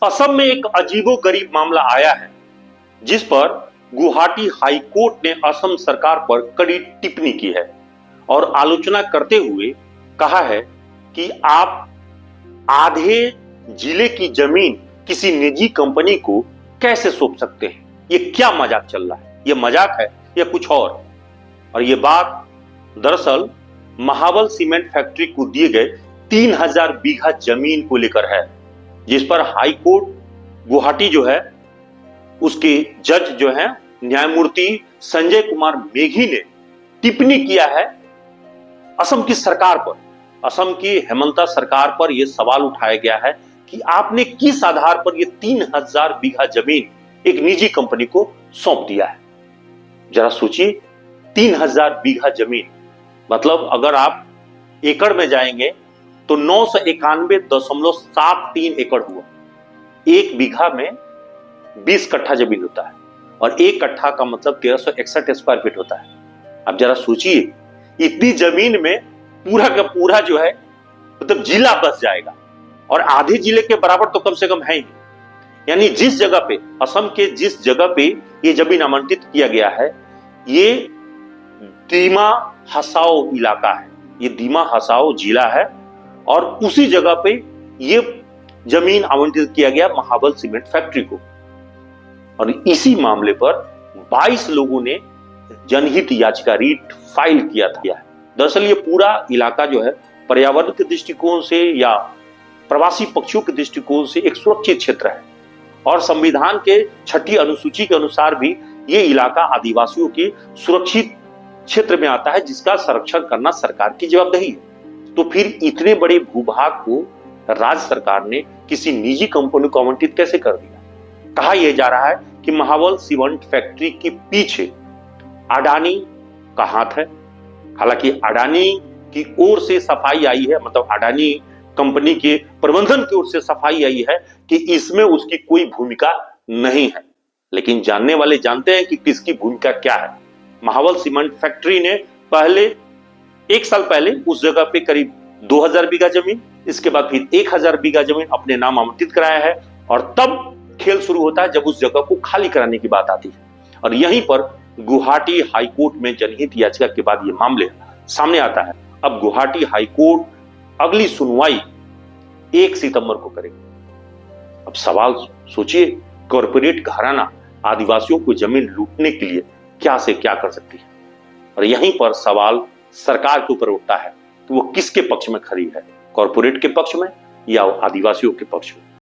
असम में एक अजीबोगरीब मामला आया है जिस पर गुवाहाटी हाई कोर्ट ने असम सरकार पर कड़ी टिप्पणी की है और आलोचना करते हुए कहा है कि आप आधे जिले की जमीन किसी निजी कंपनी को कैसे सौंप सकते हैं। ये क्या मजाक चल रहा है? ये मजाक है या कुछ और ये बात दरअसल महाबल सीमेंट फैक्ट्री को दिए गए 3000 बीघा जमीन को लेकर है, जिस पर हाई कोर्ट गुवाहाटी जो है उसके जज जो है न्यायमूर्ति संजय कुमार मेघी ने टिप्पणी किया है असम की सरकार पर। असम की हेमंता सरकार पर यह सवाल उठाया गया है कि आपने किस आधार पर यह 3000 बीघा जमीन एक निजी कंपनी को सौंप दिया है। जरा सोचिए, 3000 बीघा जमीन मतलब अगर आप एकड़ में जाएंगे तो 991.73 एकड़ हुआ। एक बीघा में 20 कट्ठा जमीन होता है और एक कट्ठा का मतलब 1361 स्क्वायर फीट होता है। अब जरा सोचिए, इतनी जमीन में पूरा का पूरा जो है मतलब जिला बस जाएगा और आधे जिले के बराबर तो कम से कम है ही। यानी जिस जगह पे असम के जिस जगह पे ये जमीन आवंटित किया गया है ये दीमा हसाओ इलाका है, ये दीमा हसाओ जिला है और उसी जगह पे ये जमीन आवंटित किया गया महाबल सीमेंट फैक्ट्री को। और इसी मामले पर 22 लोगों ने जनहित याचिका रीट फाइल किया था। दरअसल ये पूरा इलाका जो है पर्यावरण के दृष्टिकोण से या प्रवासी पक्षियों के दृष्टिकोण से एक सुरक्षित क्षेत्र है और संविधान के 6ठी अनुसूची के अनुसार भी ये इलाका आदिवासियों के सुरक्षित क्षेत्र में आता है जिसका संरक्षण करना सरकार की जवाबदेही है। तो फिर इतने बड़े भूभाग को राज्य सरकार ने किसी निजी कंपनी को आवंटित कैसे कर दिया। कहा यह जा रहा है कि महाबल सीमेंट फैक्ट्री के पीछे अडानी का हाथ है। हालांकि अडानी की ओर से सफाई आई है, मतलब अडानी कंपनी के प्रबंधन की ओर से सफाई आई है कि इसमें उसकी कोई भूमिका नहीं है, लेकिन जानने वाले जानते हैं कि किसकी भूमिका क्या है। महाबल सीमेंट फैक्ट्री ने पहले 1 साल पहले उस जगह पे करीब 2000 बीघा जमीन, इसके बाद फिर 1000 बीघा जमीन अपने नाम आवंटित कराया है और तब खेल शुरू होता है जब उस जगह को खाली कराने की बात आती है। और यहीं पर गुवाहाटी हाई कोर्ट में जनहित याचिका के बाद ये मामले सामने आता है। अब गुवाहाटी हाई कोर्ट अगली सुनवाई 1 सितंबर को करेगी। अब सवाल सोचिए, कॉर्पोरेट घराना आदिवासियों को जमीन लूटने के लिए क्या से क्या कर सकती है। और यहीं पर सवाल सरकार के ऊपर उठता है कि वो किसके पक्ष में खड़ी है, कॉर्पोरेट के पक्ष में या आदिवासियों के पक्ष में।